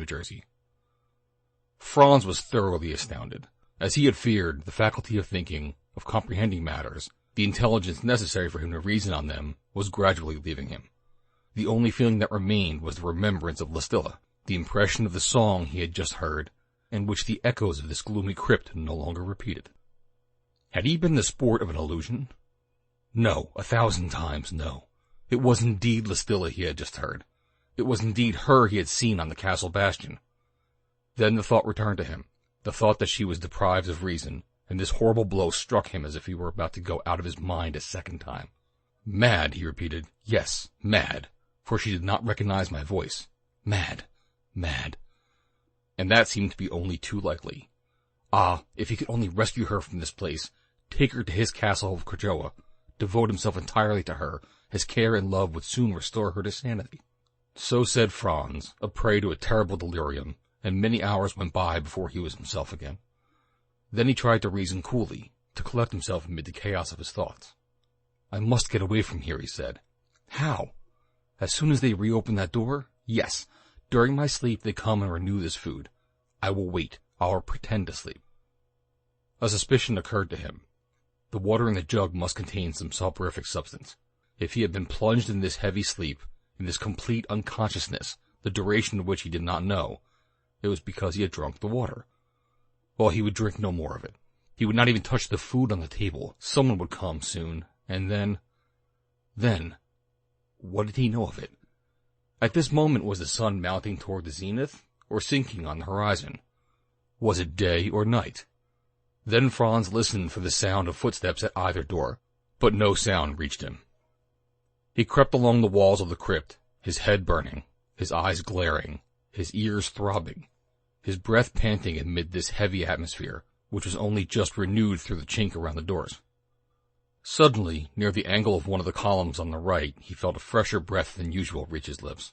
New Jersey. Franz was thoroughly astounded. As he had feared, the faculty of thinking, of comprehending matters, the intelligence necessary for him to reason on them, was gradually leaving him. The only feeling that remained was the remembrance of Listilla, the impression of the song he had just heard, and which the echoes of this gloomy crypt no longer repeated. Had he been the sport of an illusion? No, 1,000 times no. It was indeed Listilla he had just heard. It was indeed her he had seen on the castle bastion. Then the thought returned to him, the thought that she was deprived of reason, and this horrible blow struck him as if he were about to go out of his mind a second time. Mad, he repeated. Yes, mad, for she did not recognize my voice. Mad, mad. And that seemed to be only too likely. Ah, if he could only rescue her from this place, take her to his castle of Krajoa, devote himself entirely to her, his care and love would soon restore her to sanity. So said Franz, a prey to a terrible delirium, and many hours went by before he was himself again. Then he tried to reason coolly, to collect himself amid the chaos of his thoughts. I must get away from here, he said. How? As soon as they reopen that door? Yes. During my sleep they come and renew this food. I will wait. I will pretend to sleep. A suspicion occurred to him. The water in the jug must contain some soporific substance. If he had been plunged in this heavy sleep, in this complete unconsciousness, the duration of which he did not know, it was because he had drunk the water. Well, he would drink no more of it. He would not even touch the food on the table. Someone would come soon, and then, what did he know of it? At this moment was the sun mounting toward the zenith, or sinking on the horizon? Was it day or night? Then Franz listened for the sound of footsteps at either door, but no sound reached him. He crept along the walls of the crypt, his head burning, his eyes glaring, his ears throbbing, his breath panting amid this heavy atmosphere, which was only just renewed through the chink around the doors. Suddenly, near the angle of one of the columns on the right, he felt a fresher breath than usual reach his lips.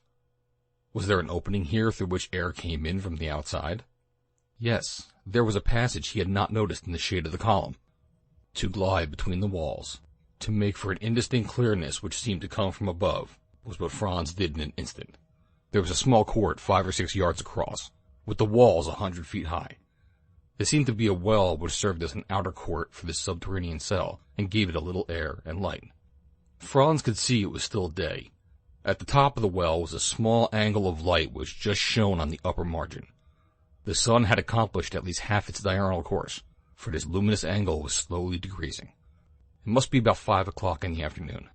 Was there an opening here through which air came in from the outside? Yes, there was a passage he had not noticed in the shade of the column. To glide between the walls, to make for an indistinct clearness which seemed to come from above, was what Franz did in an instant. There was a small court 5 or 6 yards across, with the walls 100 feet high. It seemed to be a well which served as an outer court for this subterranean cell, and gave it a little air and light. Franz could see it was still day. At the top of the well was a small angle of light which just shone on the upper margin. The sun had accomplished at least half its diurnal course, for this luminous angle was slowly decreasing. It must be about 5 o'clock in the afternoon.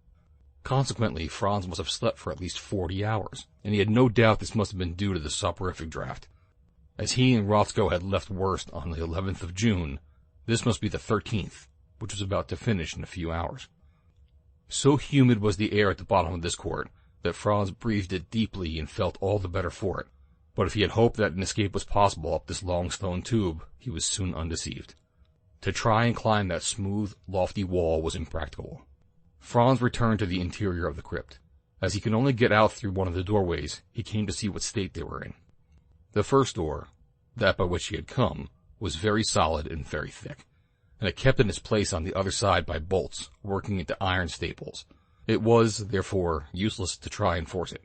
Consequently, Franz must have slept for at least 40 hours, and he had no doubt this must have been due to the soporific draught. As he and Rothko had left Wurst on the 11th of June, this must be the 13th, which was about to finish in a few hours. So humid was the air at the bottom of this court that Franz breathed it deeply and felt all the better for it. But if he had hoped that an escape was possible up this long stone tube, he was soon undeceived. To try and climb that smooth, lofty wall was impracticable. Franz returned to the interior of the crypt. As he could only get out through one of the doorways, he came to see what state they were in. The first door, that by which he had come, was very solid and very thick, and it kept in its place on the other side by bolts working into iron staples. It was, therefore, useless to try and force it.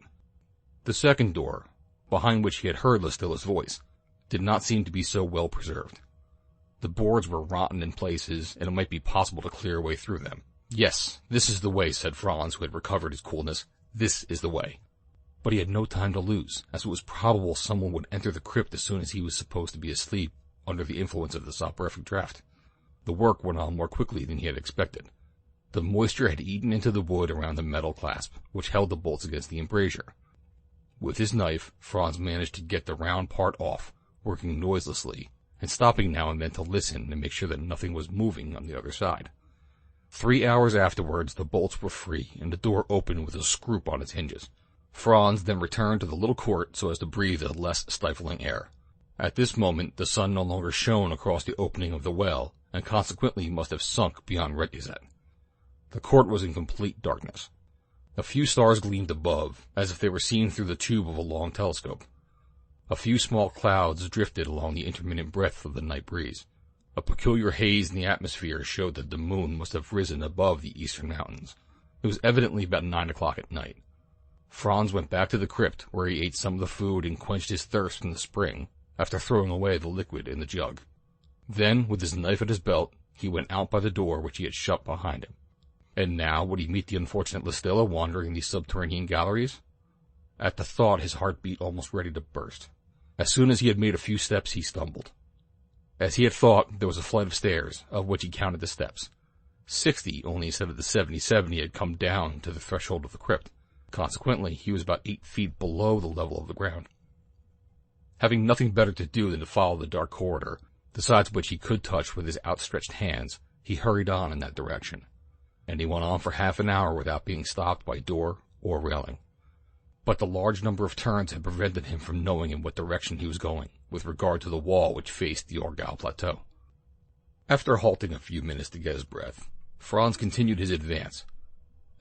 The second door, behind which he had heard Listilla's voice, did not seem to be so well preserved. The boards were rotten in places, and it might be possible to clear a way through them. Yes, this is the way, said Franz, who had recovered his coolness. This is the way. But he had no time to lose, as it was probable someone would enter the crypt as soon as he was supposed to be asleep under the influence of the soporific draught. The work went on more quickly than he had expected. The moisture had eaten into the wood around the metal clasp, which held the bolts against the embrasure. With his knife, Franz managed to get the round part off, working noiselessly, and stopping now and then to listen and make sure that nothing was moving on the other side. 3 hours afterwards, the bolts were free, and the door opened with a scroop on its hinges. Franz then returned to the little court so as to breathe a less stifling air. At this moment, the sun no longer shone across the opening of the well, and consequently must have sunk beyond reticet. The court was in complete darkness. A few stars gleamed above, as if they were seen through the tube of a long telescope. A few small clouds drifted along the intermittent breath of the night breeze. A peculiar haze in the atmosphere showed that the moon must have risen above the eastern mountains. It was evidently about 9 o'clock at night. Franz went back to the crypt, where he ate some of the food and quenched his thirst from the spring, after throwing away the liquid in the jug. Then, with his knife at his belt, he went out by the door which he had shut behind him. And now would he meet the unfortunate Listilla wandering these subterranean galleries? At the thought his heart beat almost ready to burst. As soon as he had made a few steps he stumbled. As he had thought, there was a flight of stairs, of which he counted the steps. 60 only instead of the 77 he had come down to the threshold of the crypt. Consequently, he was about 8 feet below the level of the ground. Having nothing better to do than to follow the dark corridor, the sides which he could touch with his outstretched hands, he hurried on in that direction. And he went on for half an hour without being stopped by door or railing. But the large number of turns had prevented him from knowing in what direction he was going, with regard to the wall which faced the Orgal Plateau. After halting a few minutes to get his breath, Franz continued his advance,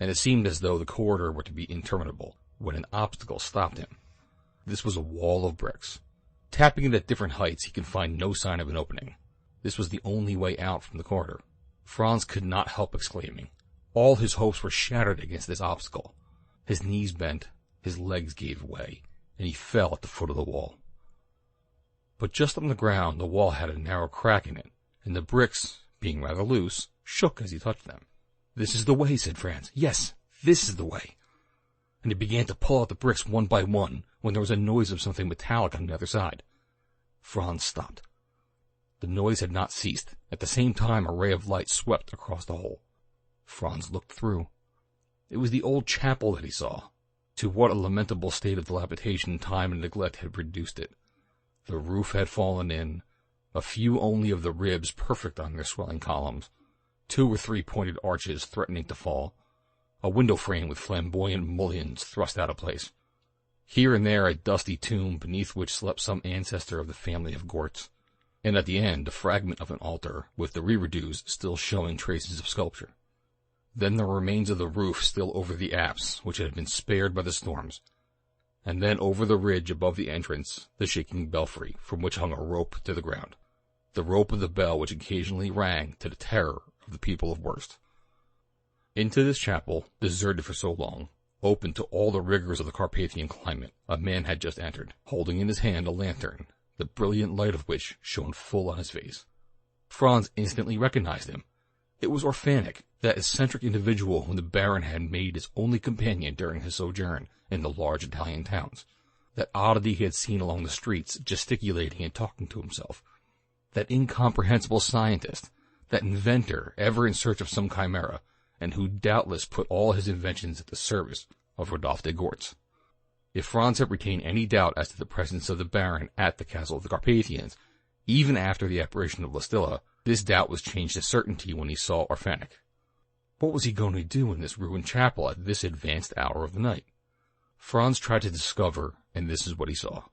and it seemed as though the corridor were to be interminable, when an obstacle stopped him. This was a wall of bricks. Tapping it at different heights, he could find no sign of an opening. This was the only way out from the corridor. Franz could not help exclaiming. All his hopes were shattered against this obstacle. His knees bent, his legs gave way, and he fell at the foot of the wall. But just on the ground, the wall had a narrow crack in it, and the bricks, being rather loose, shook as he touched them. "This is the way," said Franz. "Yes, this is the way." And he began to pull out the bricks one by one, when there was a noise of something metallic on the other side. Franz stopped. The noise had not ceased. At the same time, a ray of light swept across the hole. Franz looked through. It was the old chapel that he saw. To what a lamentable state of dilapidation time and neglect had reduced it. The roof had fallen in, a few only of the ribs perfect on their swelling columns, 2 or 3 pointed arches threatening to fall, a window frame with flamboyant mullions thrust out of place. Here and there a dusty tomb beneath which slept some ancestor of the family of Gortz, and at the end a fragment of an altar with the reredos still showing traces of sculpture. Then the remains of the roof still over the apse, which had been spared by the storms, and then over the ridge above the entrance the shaking belfry, from which hung a rope to the ground, the rope of the bell which occasionally rang to the terror of the people of Worst. Into this chapel, deserted for so long, open to all the rigors of the Carpathian climate, a man had just entered, holding in his hand a lantern, the brilliant light of which shone full on his face. Franz instantly recognized him. It was Orphanik, that eccentric individual whom the Baron had made his only companion during his sojourn in the large Italian towns. That oddity he had seen along the streets, gesticulating and talking to himself. That incomprehensible scientist, that inventor ever in search of some chimera, and who doubtless put all his inventions at the service of Rodolphe de Gortz. If Franz had retained any doubt as to the presence of the Baron at the castle of the Carpathians, even after the apparition of Listilla, this doubt was changed to certainty when he saw Orphanik. What was he going to do in this ruined chapel at this advanced hour of the night? Franz tried to discover, and this is what he saw.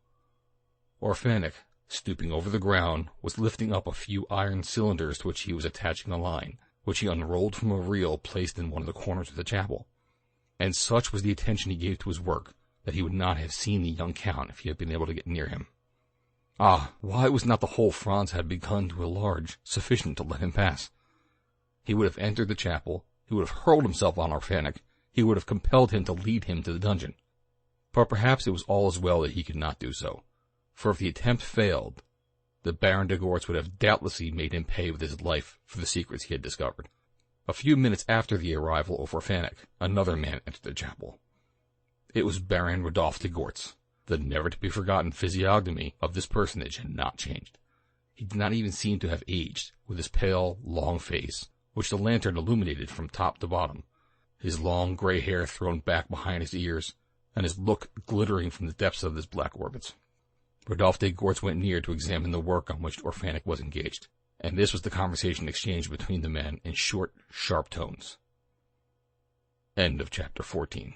Orphanik, stooping over the ground, was lifting up a few iron cylinders to which he was attaching a line, which he unrolled from a reel placed in one of the corners of the chapel. And such was the attention he gave to his work, that he would not have seen the young Count if he had been able to get near him. Ah, why was not the hole Franz had begun to enlarge sufficient to let him pass? He would have entered the chapel, he would have hurled himself on Orphanik, he would have compelled him to lead him to the dungeon. But perhaps it was all as well that he could not do so, for if the attempt failed, the Baron de Gortz would have doubtlessly made him pay with his life for the secrets he had discovered. A few minutes after the arrival of Orphanik, another man entered the chapel. It was Baron Rodolphe de Gortz. The never-to-be-forgotten physiognomy of this personage had not changed. He did not even seem to have aged, with his pale, long face, which the lantern illuminated from top to bottom, his long gray hair thrown back behind his ears, and his look glittering from the depths of his black orbits. Rodolphe de Gortz went near to examine the work on which Orphanik was engaged, and this was the conversation exchanged between the men in short, sharp tones. End of chapter 14.